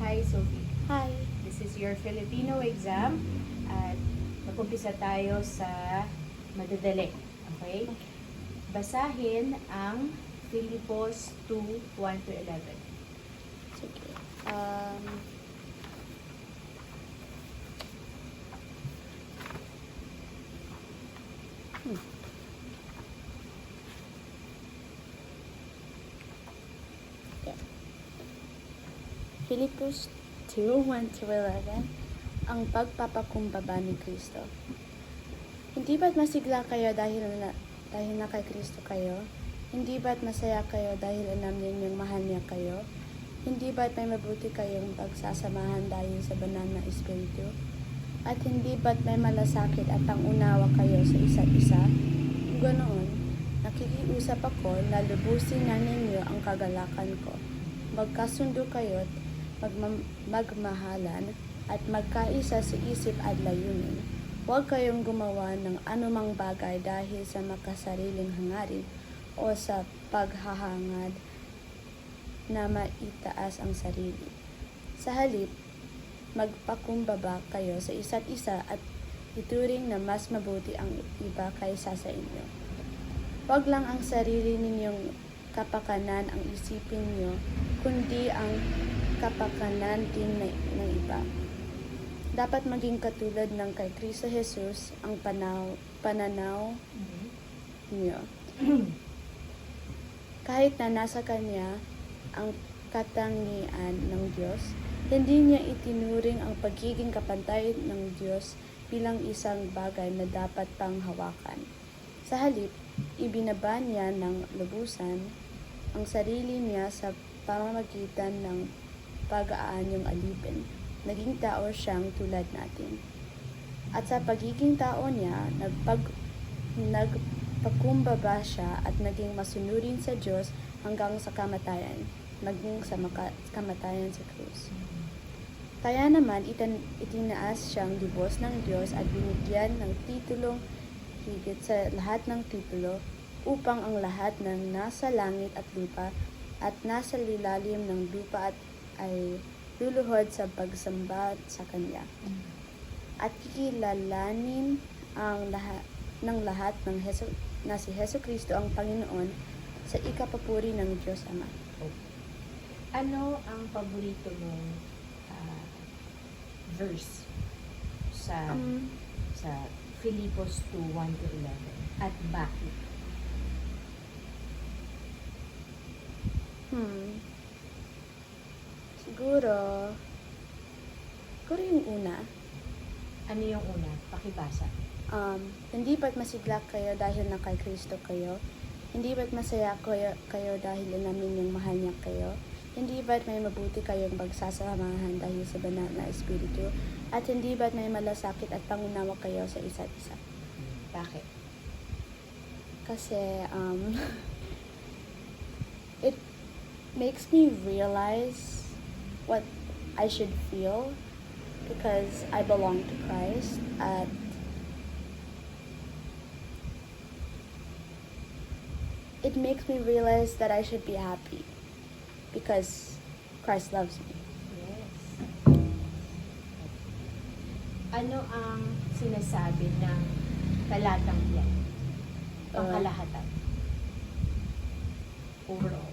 Hi, Sophie. Hi. This is your Filipino exam at mag-umpisa tayo sa madadali. Okay? Basahin ang Filipos 2, 1 to 11. Sige. Hmm. Okay. Filipos 2, 1 to 11. Ang pagpapakumbaba ni Kristo. Hindi ba't masigla kayo dahil na kay Kristo kayo? Hindi ba't masaya kayo dahil alam ninyong mahal niya kayo? Hindi ba't may mabuti kayong pagsasamahan dahil sa banal na Espiritu? At hindi ba't may malasakit at pangunawa kayo sa isa't isa? Kung ganoon, nakikiusap ako na lubusin na ninyo ang kagalakan ko. Magkasundo kayo't magmahalan at magkaisa sa isip at layunin. Huwag kayong gumawa ng anumang bagay dahil sa makasariling hangarin o sa paghahangad na maitaas ang sarili. Sa halip, magpakumbaba kayo sa isa't isa at ituring na mas mabuti ang iba kaysa sa inyo. Huwag lang ang sarili ninyong kapakanan ang isipin nyo, kundi ang kapakanan din ng iba. Dapat maging katulad ng kay Kristo Jesus ang pananaw niyo. Kahit na nasa Kanya ang katangian ng Diyos, hindi niya itinuring ang pagiging kapantay ng Diyos bilang isang bagay na dapat panghawakan. Sa halip, ibinaba niya ng lubusan ang sarili niya sa pamamagitan ng pag-aanyong alipin. Naging tao siyang tulad natin. At sa pagiging tao niya, nagpakumbaba siya at naging masunurin sa Diyos hanggang sa kamatayan, maging sa kamatayan sa krus. Kaya naman itinaas siyang lubos ng Diyos at binigyan ng titulong higit sa lahat ng titulo upang ang lahat ng nasa langit at lupa at nasa lilalim ng lupa ay luluhod sa pagsamba sa Kanya. At kikilalanin ang lahat na si Hesus Kristo ang Panginoon sa ikapapuri ng Diyos Ama. Ano ang paborito mong verse sa Filipos 2, 1 to 11? At bakit? Siguro yung una. Ano yung una? Pakibasa. Hindi ba't masigla kayo dahil na kay Kristo kayo? Hindi ba't masaya kayo dahil alam ninyong mahal niya kayo? Hindi ba't may mabuti kayong pagsasamahan dahil sa banal na Espiritu? At hindi ba't may malasakit at pangunawa kayo sa isa't isa? Bakit? Kasi, it makes me realize what I should feel because I belong to Christ at it makes me realize that I should be happy because Christ loves me. Yes. Ano ang sinasabi ng talatang yan? Pangkalahatan. Overall.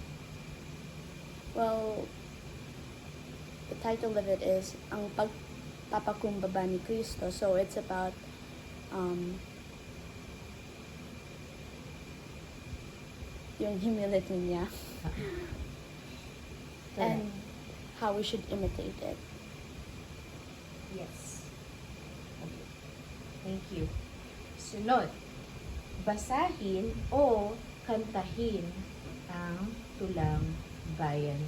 Well, the title of it is Ang Pagpapakumbaba ni Kristo. So it's about yung humility niya and how we should imitate it. Yes. Okay. Thank you. Sunod. Basahin o kantahin ang tulang bayan.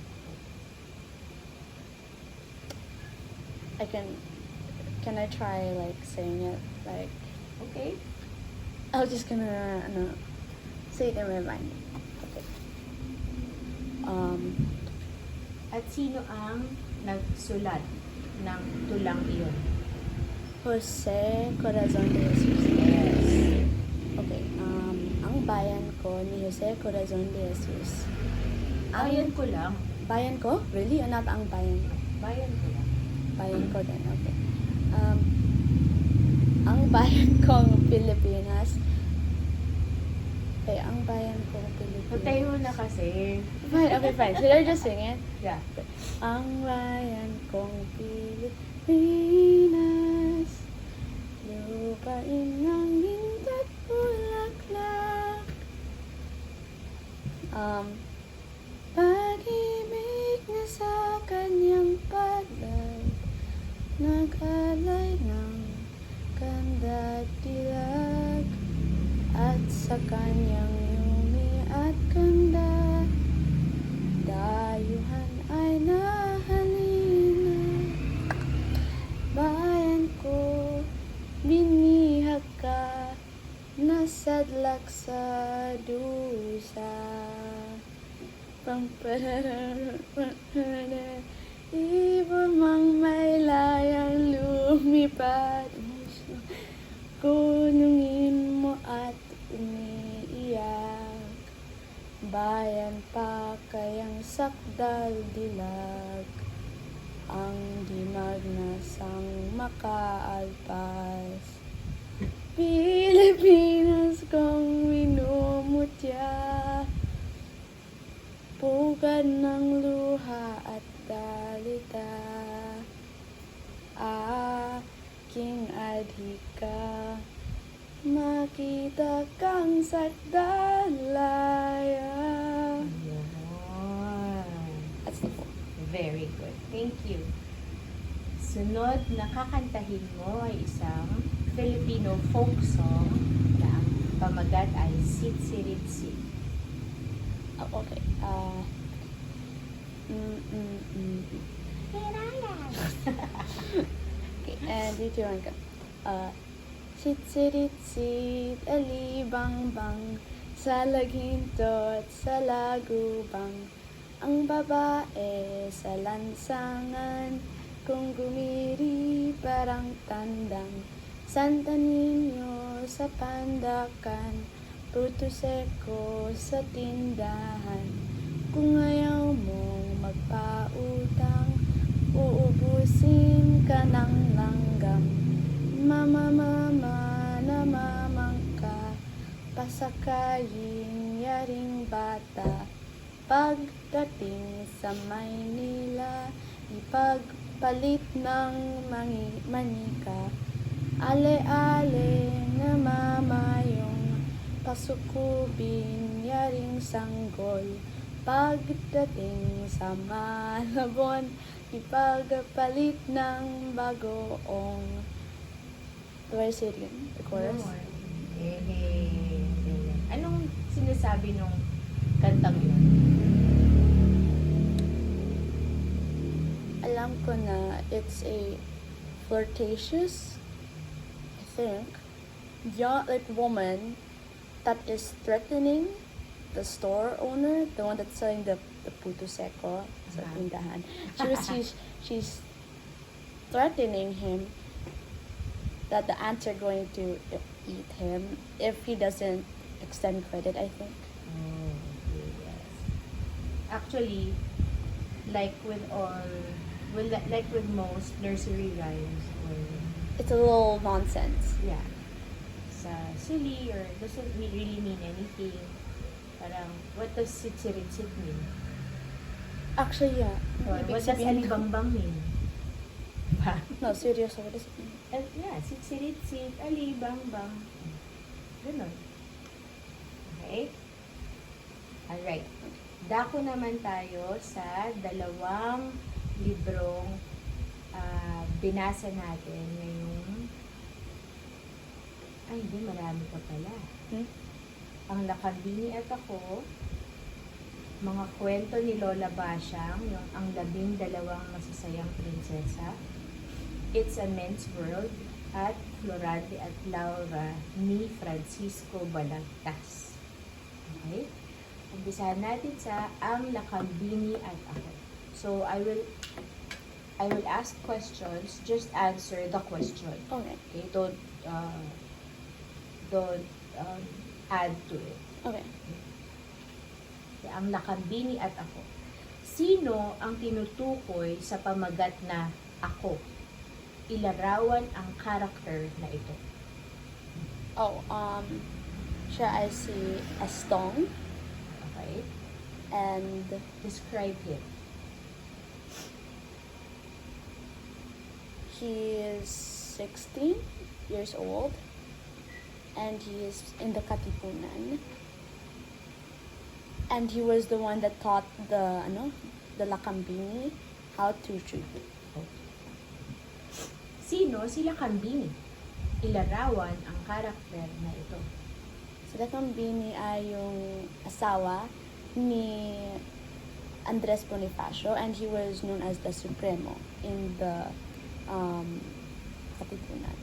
Can I try like saying it like Okay? I was just gonna say it in my mind. Okay. At sino ang nagsulat ng tulang iyon? Jose Corazon de Jesus. Yes. Okay. Ang bayan ko ni Jose Corazon de Jesus. Bayan ko lang. Bayan ko? Really? O not ang bayan ko? Bayan ko. bayan ko din. Okay. Ang bayan kong Pilipinas. Okay, ang bayan kong Pilipinas. Patayo na kasi. Fine, okay, fine. Should I just sing it? Yeah. Ang bayan kong Pilipinas, lupain ng ginta't bulaklak. Pag-ibig na sa kanyang palad, nag-alay ng ganda at dilag, at sa kanyang yumi at ganda, dayuhan ay nahalina. Bayan ko, binihag ka, nasadlak sa dusa. Ibon mang may layang lumipad, kunungin mo at umiiyak. Bayan pa kayang sakdal dilag, ang dimag na sang makaalpas. Pilipinas kong minumutya, pugad ng luha at dalita. Aking adhika, makita kang sakdalaya. That's the point. Very good. Thank you. Sunod na kakantahin mo ay isang Filipino folk song na ang pamagat ay Sitsiritsi. Oh, okay. Okay, and dito yun ka. Sit-sirit-sit, alibang-bang, sa laghinto at sa lagubang. Ang babae sa lansangan, kung gumiri parang tandang. Santa Niño sa pandakan, Fruto Seco sa tindahan. Kung ayaw mong magpautang, uubusin ka ng langgam. Mama, namamangka, pasakayin yaring bata. Pagdating sa Maynila, ipagpalit ng manika. Ale-ale namamayong, pasukubin yaring sanggol. Pagdating sa Malabon, ipagpalit ng bagoong. Do I say it again? The chorus? Anong sinasabi nung kantang yun? Alam ko na it's a flirtatious, I think, young, like woman that is threatening the store owner, the one that's selling the puto seco sa tindahan. She's threatening him that the ants are going to eat him if he doesn't extend credit, I think. Oh, okay, yes. Actually, like with most nursery rhymes, or It's a little nonsense. yeah, sa silly or doesn't really mean anything. Parang, what does sitsiritsit mean? Actually, yeah. Or Ibig what does sabihin ko- alibangbang mean? Diba? No, seriously, what does it mean? Yeah, sitsiritsit, alibangbang. Ganun. Okay? Alright. Dako naman tayo sa dalawang librong binasa natin ngayong... Ay, hindi, marami pa pala. Ang Lakambini at Ako, mga kwento ni Lola Basyang, yung ang 12 masasayang prinsesa, It's a Men's World, at Florante at Laura ni Francisco Balagtas. Okay? Umpisahan natin sa Ang Lakambini at Ako. So, I will ask questions, just answer the question. Okay. Okay? Don't add to it. Okay. Ang Lakambini at Ako. Sino ang tinutukoy sa pamagat na ako. Ilarawan ang character na ito. Siya ay si Estong, Okay? and Describe him. he is 16 years old, and he is in the Katipunan. And he was the one that taught the Lakambini how to shoot. Sino sila Kambini? Ilarawan ang karakter na ito. Si Lakambini ay yung asawa ni Andres Bonifacio, and he was known as the Supremo in the Katipunan.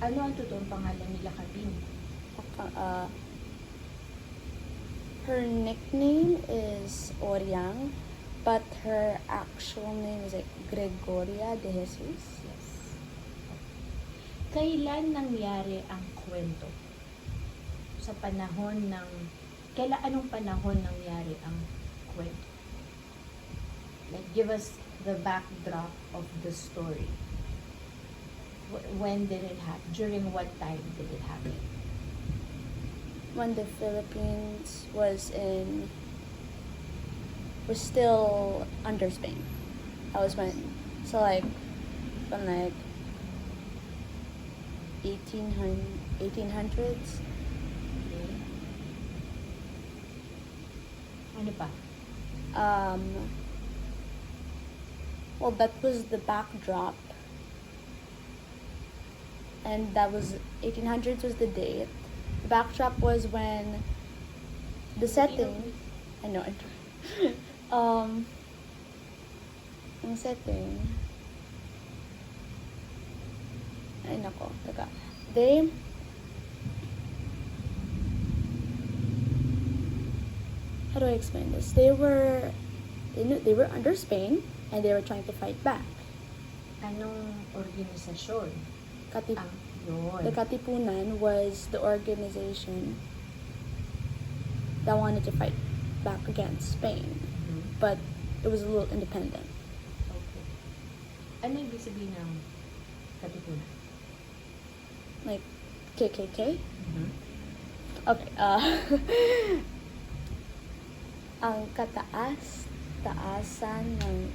Ano ang totoong pangalan nila Kambini? Her nickname is Oriang, but her actual name is like Gregoria de Jesus. Yes. Kailan nangyari ang kwento? Sa panahon ng... Anong panahon nangyari ang kwento? Like, give us the backdrop of the story. When did it happen? During what time did it happen? When the Philippines was still under Spain. That was when, so like, from like 1800s. Okay. Ano pa? Well, that was the backdrop, and that was 1800s was the date. The backdrop was when the setting. I know. Ang setting. Ay nako, teka. How do I explain this? They were under Spain, and they were trying to fight back. Anong organisasyon? Katip Yun. The Katipunan was the organization that wanted to fight back against Spain, Mhm. but it was a little independent. Okay. Ano ibig sabihin ng Katipunan? Like KKK. Mhm. Okay. Ang taasan ng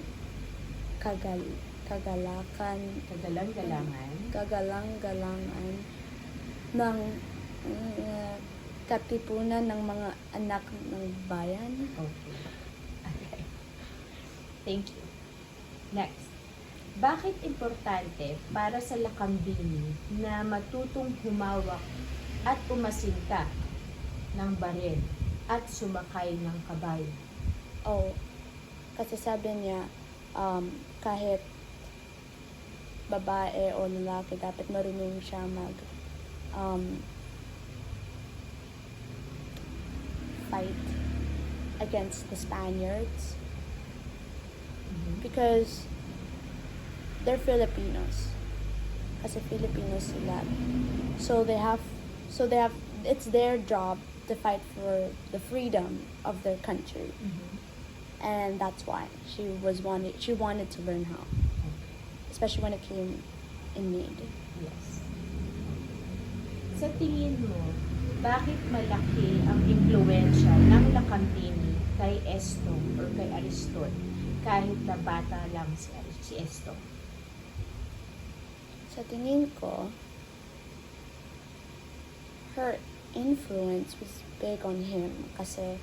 kagalakan, kagalang-galangan ng katipunan ng mga anak ng bayan. Okay. Okay. Thank you. Next. Bakit importante para sa Lakambini na matutong humawak at umasinta ng baril at sumakay ng kabayo? Kasi sabi niya, kahit babae o lalaki, dapat marunong siya fight against the Spaniards, because they're Filipinos. Kasi Filipinos sila. So they have, it's their job to fight for the freedom of their country. And that's why she wanted to learn how. Especially when it came in need. Yes. Sa tingin mo, bakit malaki ang impluwensya ng Lakambini kay Estong or kay Ariston kahit na bata lang si Estong? Sa tingin ko, her influence was big on him kasi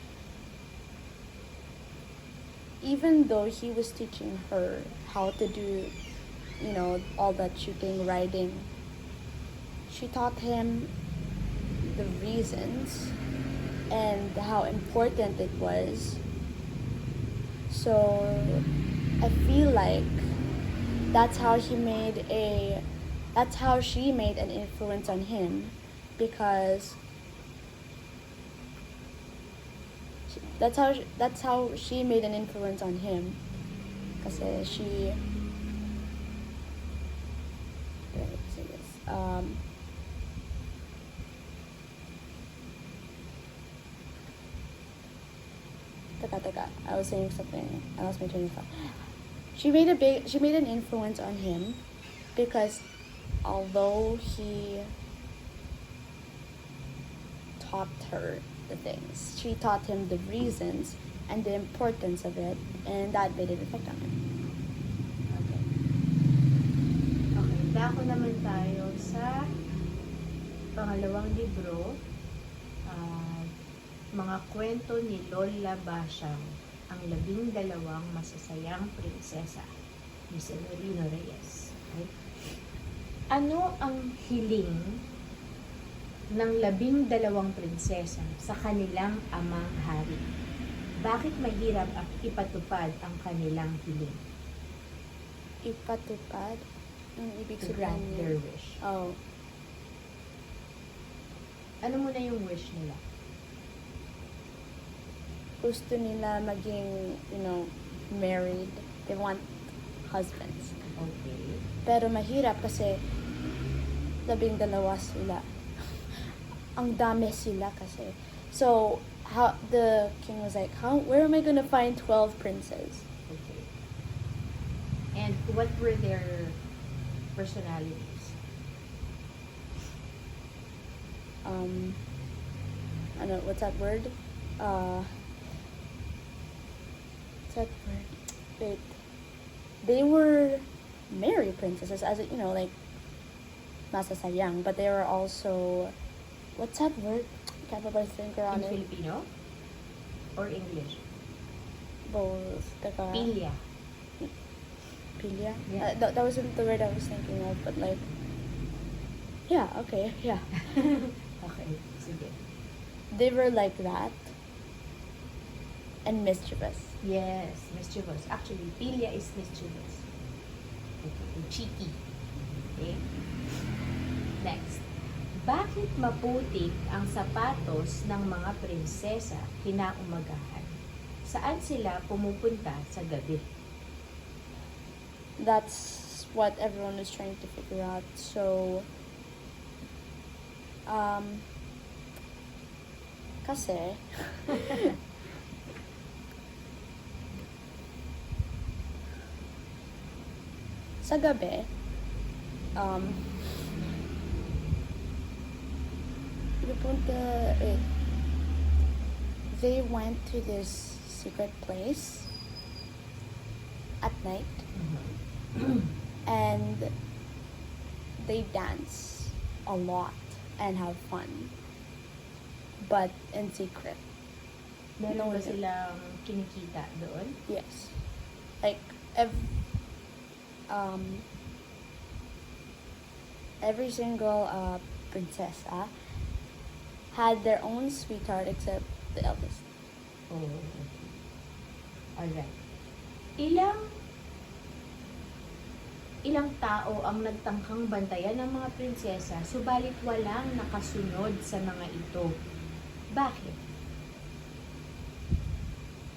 even though he was teaching her how to do, all that shooting, riding, she taught him the reasons and how important it was. So I feel like that's how she made an influence on him, because that's how she made an influence on him. Kasi she Taka. I was saying something. I lost my train of thought. She made an influence on him because although he taught her the things, she taught him the reasons and the importance of it, and that made an effect on him. Okay. Okay, dako naman tayo sa pangalawang libro, mga kwento ni Lola Basyang, ang 12 masasayang prinsesa, ni Severino Reyes. Okay? Ano ang hiling ng 12 prinsesa sa kanilang amang hari? Bakit mahirap ipatupad ang kanilang hiling? Ipatupad? Ang ibig To grant sabihin their niya. wish. Oh, Ano muna yung wish nila? gusto nila maging, married. They want husbands. Okay. Pero mahirap kasi 12 sila. Ang dami sila kasi. So, how the king was like, where am I gonna find 12 princes? Okay. And what were their personalities? What's that word? What's that word? Wait. They were married princesses, as like masasayang, but they were also, what's that word? Can't put my finger on In it. Filipino? Or English? Both. Taka. Pilya. Pilia? Yeah. That wasn't the word I was thinking of, but like, yeah, okay, yeah. Okay, sige. They were like that. And mischievous. Yes, mischievous. Actually, Pilya is mischievous. Okay, cheeky. Okay? Next. Bakit maputik ang sapatos ng mga prinsesa kinaumagahan? Saan sila pumupunta sa gabi? That's what everyone is trying to figure out. So, kasi, sa gabi, they went to this secret place at night and they dance a lot and have fun, but in secret. Meron ba silang kinikita doon? Yes, like every single princessa had their own sweetheart except the eldest. Oh, okay. Alright. Ilang tao ang nagtangkang bantayan ng mga prinsesa, subalit walang nakasunod sa mga ito. Bakit?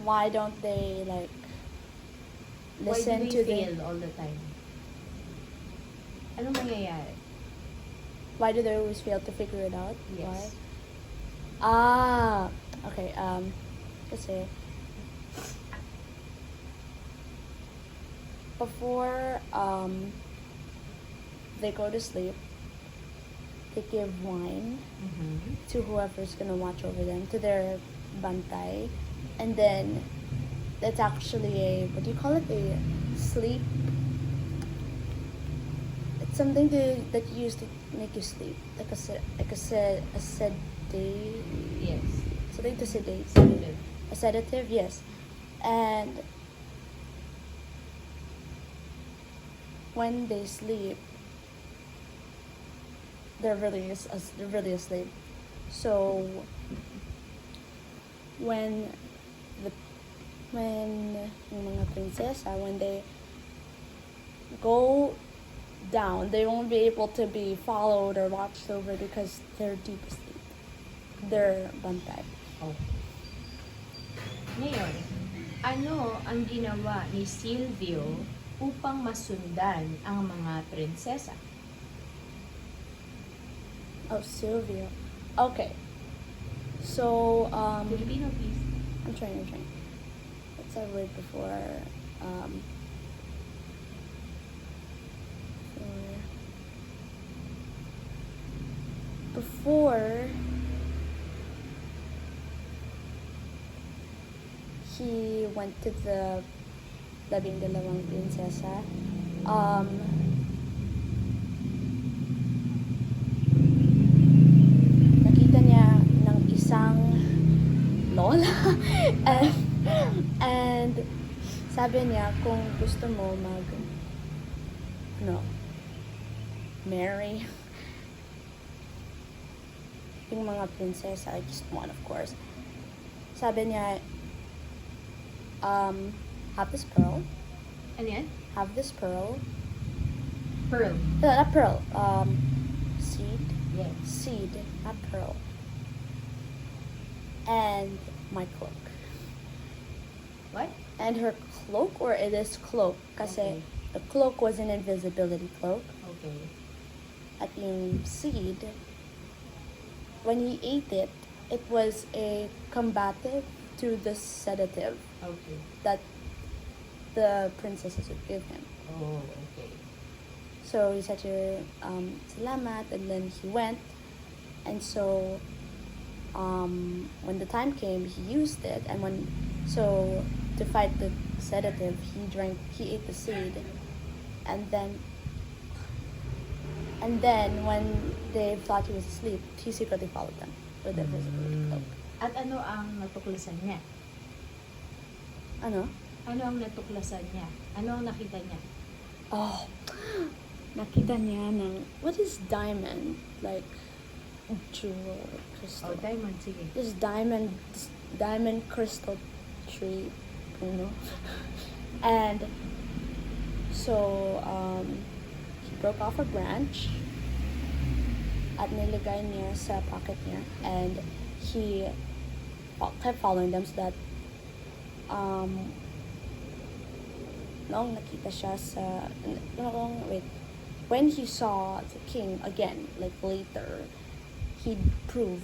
Why don't they like listen Why do to they fail all the time? Anong mangyayari? Why do they always fail to figure it out? Yes. Why? Okay. Kasi before they go to sleep, they give wine to whoever's gonna watch over them, to their bantay, and then that's actually a sleep. It's something that you use to make you sleep, like a sedative. Yes. Something to sedate. Sedative. A sedative, yes. And when they sleep, they're really asleep. So when yung mga prinsesa, when they go down, they won't be able to be followed or watched over because they're deep asleep. They're bantay. Okay. Ngayon, ano ang ginawa ni Silvio upang masundan ang mga prinsesa? Oh, Sylvia. Okay. So, Filipino, please. I'm trying. what's that word before? Um, before he went to the labing-dalawang prinsesa, nakita niya ng isang lola and sabi niya kung gusto mo marry yung mga prinsesa, just one of course. Sabi niya, have this pearl, Ano yan? have this pearl, Pearl. not pearl, seed, Yes. seed, not pearl, and my cloak. What? And her cloak, or it is cloak, kasi Okay. the cloak was an invisibility cloak, Okay. at yung seed, when he ate it, it was a combative to the sedative Okay. that the princesses would give him. Oh, okay. So he said to her, salamat, and then he went. And so, when the time came, he used it, and to fight the sedative, he ate the seed, and then when they thought he was asleep, he secretly followed them with the invisibility cloak. At ano ang natuklasan niya? Ano? Ano ang natuklasan niya? Ano ang nakita niya? Oh, nakita niya ng, what is diamond? Like, jewel, crystal. Oh, diamond, sige. This diamond crystal tree, you know? And so, he broke off a branch at nilagay niya sa pocket niya, and he kept following them so that noong nakita siya when he saw the king again, like later, he'd prove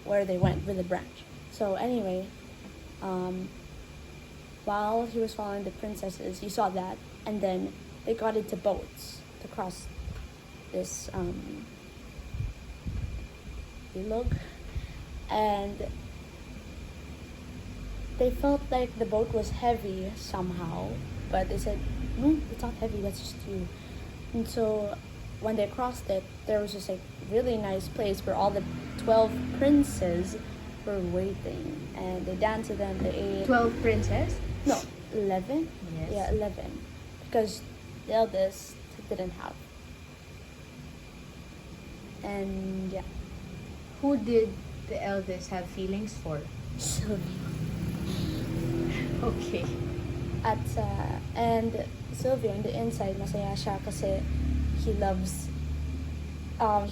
where they went with the branch. So anyway, while he was following the princesses, he saw that, and then they got into boats to cross this ilog, and they felt like the boat was heavy somehow, but they said, no, it's not heavy, that's just you. And so when they crossed it, there was this like really nice place where all the 12 princes were waiting, and they danced to them, they ate. 12 princess? No, 11? Yes. Yeah, 11. Because the eldest didn't have. And yeah. Who did the eldest have feelings for? Sylvia. Okay. At and Sylvia on the inside, masaya siya kasi he loves,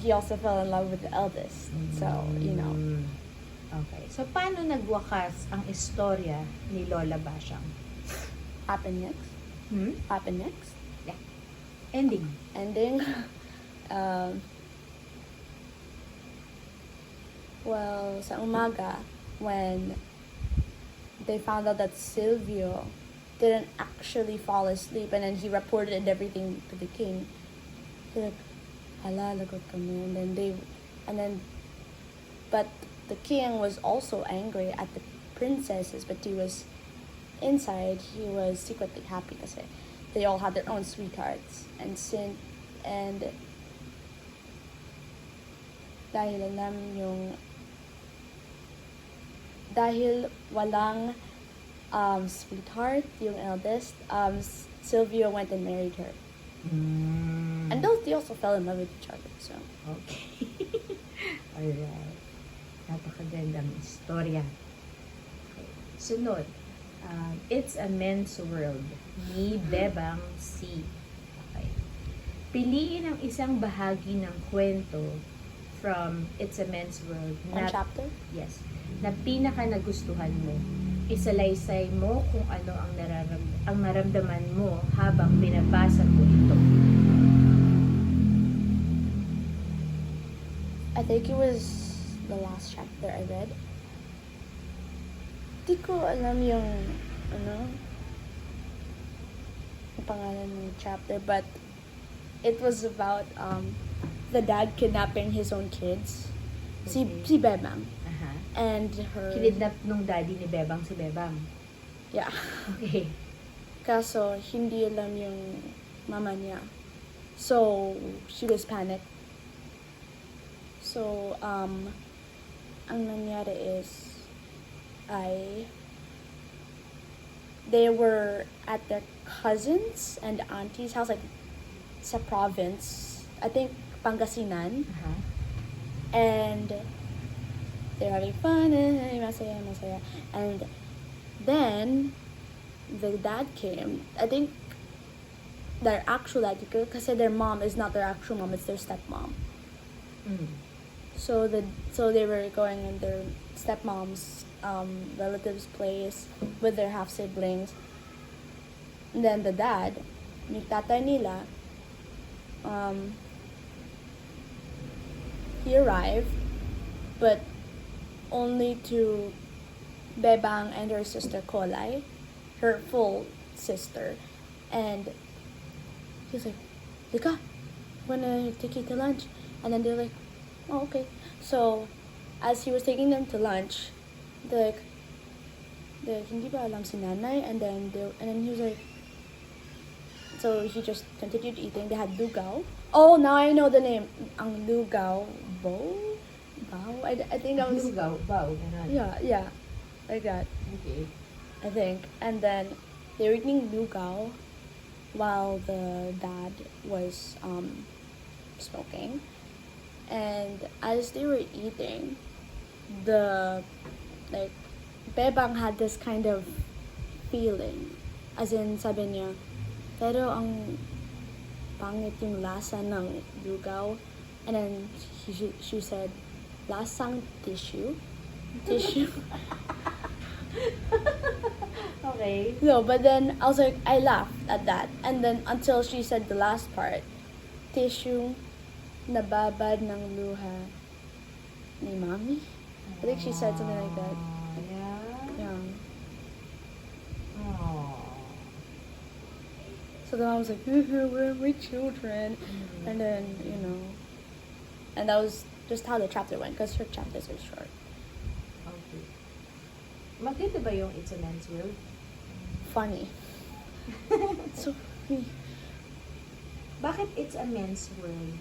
he also fell in love with the eldest. So, you know. Okay. So, paano nagwakas ang istorya ni Lola Basyang? Happen next. Happen next. Yeah. Ending. Ending. Well, sa umaga, when they found out that Silvio didn't actually fall asleep, and then he reported everything to the king, they're like, hala, lagot kami. But the king was also angry at the princesses, but he was inside, he was secretly happy kasi they all had their own sweethearts. And dahil walang sweetheart, yung eldest, Silvio went and married her. And they also fell in love with each other. So Okay. Alright. Napakagandang istorya. Okay. Sunod. It's a Men's World ni Bebang C. Okay. Piliin ang isang bahagi ng kwento from It's a Men's World one chapter. Yes. Na pinaka nagustuhan mo. Isalaysay mo kung ano ang naramdaman mo habang binabasa mo ito. I think it was the last chapter I read. Di ko alam yung ano, ang pangalan ng chapter, but it was about the dad kidnapping his own kids. Okay. Si Bebang. Aha. And her... Kinidnap nung daddy ni Bebang si Bebang. Yeah. Okay. Kaso, hindi alam yung mama niya. So, she was panicked. So, ang nangyari is, they were at their cousins and auntie's house, like, sa province. I think, Pangasinan. Aha. And they're having fun, masaya, masaya. And then, the dad came. I think their actual dad, kasi their mom is not their actual mom, it's their stepmom. Mm. So they were going in their stepmom's relative's place with their half siblings. And then the dad, yung tatay nila, he arrived, but only to Bebang and her sister Kolay, her full sister, and he's like, Lika, wanna take you to lunch? And then they're like, oh, okay. So, as he was taking them to lunch, they're like, hindi ba alam si nanay? And then he was like, so he just continued eating. They had lugaw. Oh, now I know the name. Ang lugaw, bao? I think that was... Lugaw, bao, ganun. Yeah, like that. Okay. I think. And then they were eating lugaw while the dad was smoking. And as they were eating, Bebang had this kind of feeling. As in, sabi niya, pero ang pangit yung lasa ng lugaw. And then she said, lasang tissue. Tissue. Okay. No, but then I was like, I laughed at that. And then until she said the last part, tissue, nababad ng luha ni mommy. I think she said something like that. Yeah. Yeah. Aww. So then I was like, where are my children? Mm. And then, and that was just how the chapter went, because her chapters are short. Okay. Maganda ba yung It's a Man's World? Funny. So funny. Bakit It's a Man's World?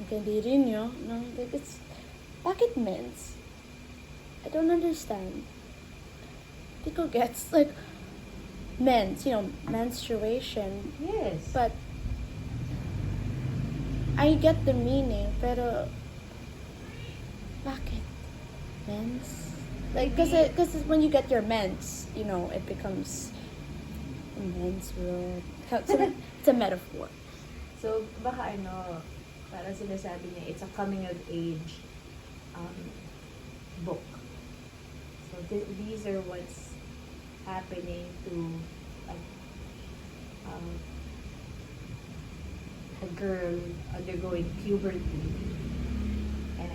Hindi rin yun. No, like it's, bakit men's? I don't understand. Tico gets, like, men's, menstruation. Yes. But, I get the meaning, pero, bakit? Men's? Like, because when you get your mens, it becomes a men's world. It's a metaphor. So, baka parang sinasabi niya, it's a coming of age book. So, these are what's happening to a girl undergoing puberty and,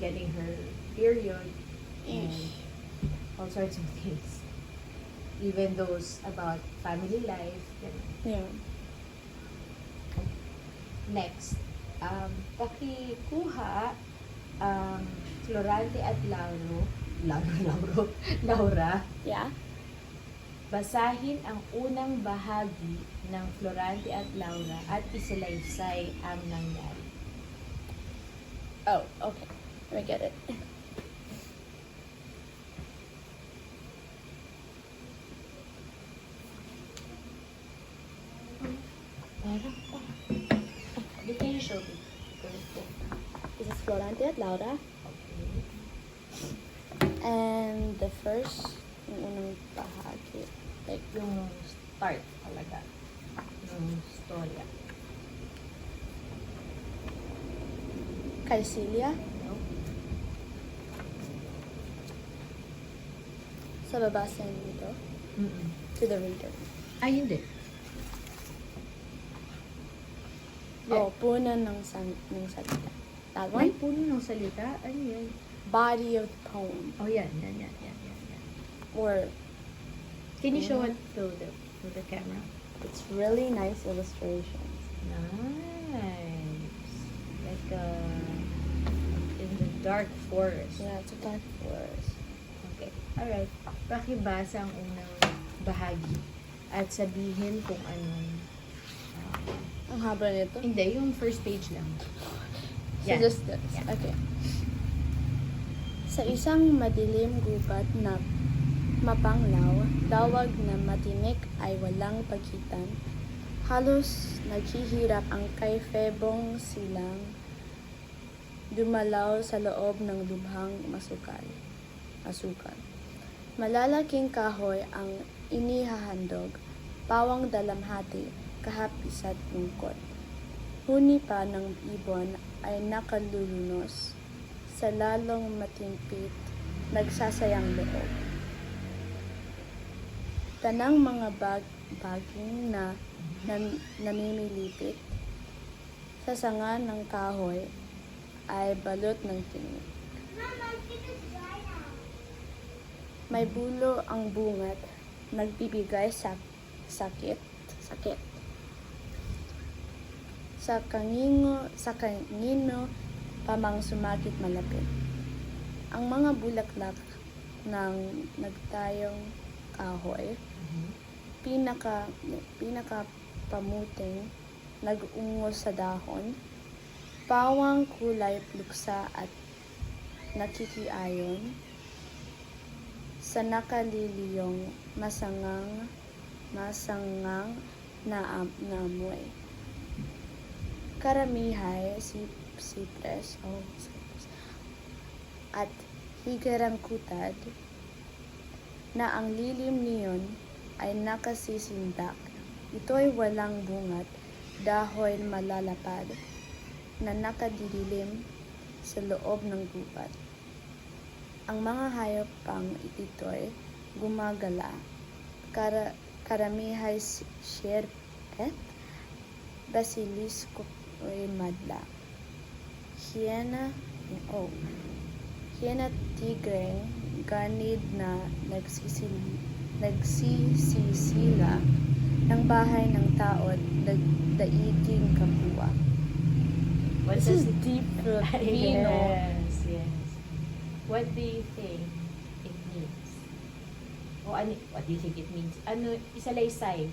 getting her period and Ish. all sorts of things. Even those about family life. Yeah. Next, pakikuha Florante at Laura, Yeah? basahin ang unang bahagi ng Florante at Laura at isalaysay ang nangyari. Oh, okay. Let me get it. Parang pa. Hindi kayo show me. This is Florante at Laura. Okay. And the first, yung unang bahagi. Like, Yung start talaga. Yung storya. kay Celia. No? Sa babasa nito. Mm-mm. To the reader. Ay, hindi. Oh, punan ng salita. That May one? puno ng salita. Ano yan? Body of the poem. Oh, yan. Or Can you show Yeah. it to the camera? It's really nice illustrations. Nice. Like in the dark forest. Yeah, it's a dark forest. Okay. Alright. Pakibasa ang unang bahagi at sabihin kung anong Ang haba nito. hindi, yung first page lang. So Yan. just this. Yan. Okay. Sa isang madilim gubat na mapanglaw, dawag na matinik ay walang pagitan. Halos naghihirap ang kay Febong silang dumalaw sa loob ng lubhang asukal. Malalaking kahoy ang inihahandog, pawang dalamhati, kahapis at lungkot. Huni pa ng ibon ay nakalulunos, sa lalong matimpit, nagsasayang loob. Tanang mga baging na namimilipit sa sanga ng kahoy ay balot ng tinik. May bulo ang bungat, nagbibigay sakit. Sa kangino pamang sumakit malapit. Ang mga bulaklak ng nagtayong kahoy, pinaka pamuting nag-ungos sa dahon, pawang kulay pluksa at nakikiayon sa nakaliliyong masangang na amoy. Karamihay cypress at higarangkutad na ang lilim niyon ay nakasisindak. Ito'y walang bungat, dahon malalapad na nakadidilim sa loob ng gubat. Ang mga hayop pang ito'y gumagala. Karamihay siyerpet, basilisco madla. Hyena tigreng ganid na nagsisisila ng bahay ng tao at daiging kapwa. What This does is it deep Filipino. Yes. What do you think it means? What do you think it means? Ano, isalaysay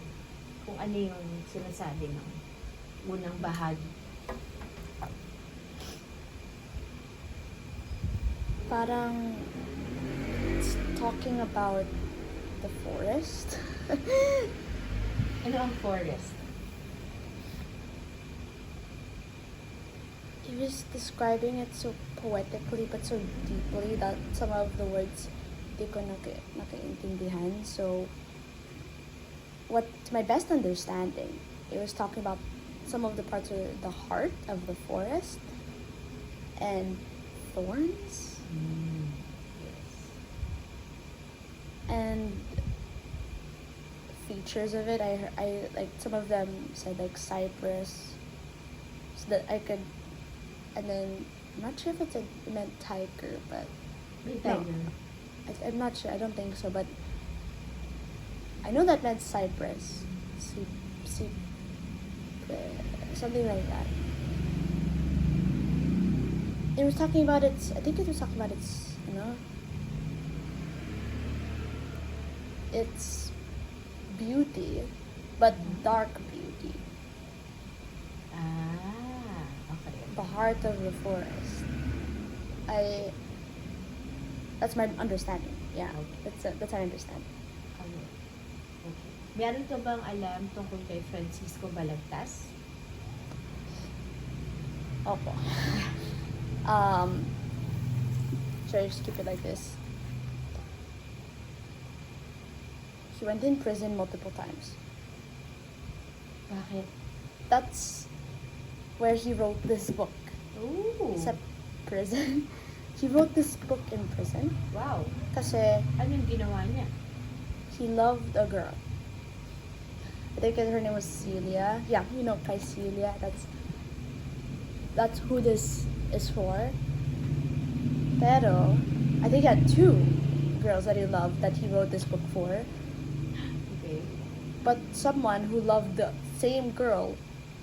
kung ano yung sinasabi ng unang bahagi. Parang it's talking about the forest. Ano ang forest? He was describing it so poetically but so deeply that some of the words di ko nakaintindihan. So, what to my best understanding, it was talking about some of the parts of the heart of the forest and thorns Yes. and features of it. I like some of them said like cypress, so that I could, and then I'm not sure if it meant tiger, but May No. tiger. I'm not sure. I don't think so, but I know that meant cypress, something like that. It was talking about its. I think it was talking about its. Its beauty, but dark beauty. Okay. The heart of the forest. That's my understanding. Yeah, Okay. that's my understanding. Okay. Meron ka bang alam tungkol kay Francisco Balagtas? Opo. Should I just keep it like this? He went in prison multiple times. Bakit? That's where he wrote this book. Ooh. Sa prison. He wrote this book in prison Wow. kasi Anong ginawa niya? he loved a girl. I think her name was Celia. Yeah, you know, Kai Celia. That's who this is for. Pero, I think he had two girls that he loved that he wrote this book for. but someone who loved the same girl.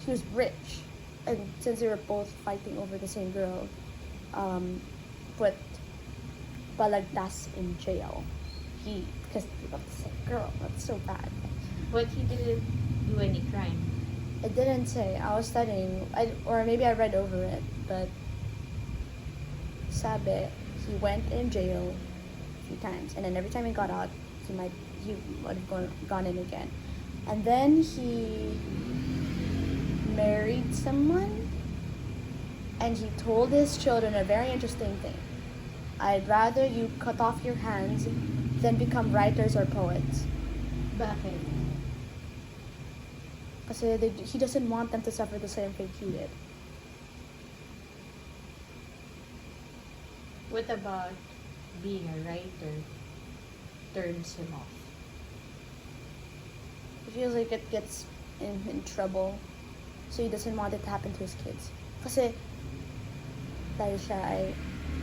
She was rich, and since they were both fighting over the same girl, put Balagtas in jail. Because he loved the same girl. That's so bad. But he didn't do any crime. It didn't say. I was studying, or maybe I read over it, but sabi, he went in jail a few times, and then every time he got out, he would have gone in again. And then he married someone, and he told his children a very interesting thing. I'd rather you cut off your hands than become writers or poets. Bakit? Kasi he doesn't want them to suffer the same fate he did. What about being a writer turns him off? He feels like it gets in trouble, so he doesn't want it to happen to his kids. Kasi dahil siya ay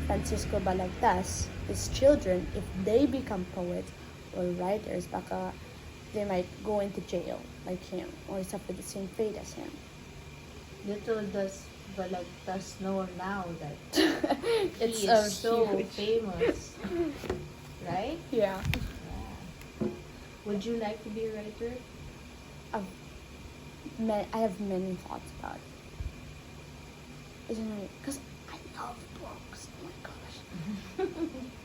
Francisco Balagtas, his children, if they become poets or writers, baka they might go into jail like him or suffer the same fate as him. Little does Balagtas know now that It's he is so huge. famous. Right? Yeah. Yeah. Would you like to be a writer? I have many thoughts about it. Isn't it? Because I love books. Oh my gosh.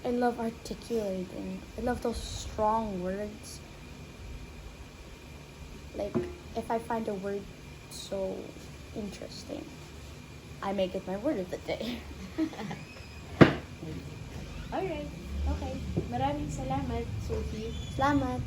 I love articulating. I love those strong words. Like, if I find a word so interesting, I make it my word of the day. Alright. Okay. Maraming salamat, Sophie. Salamat!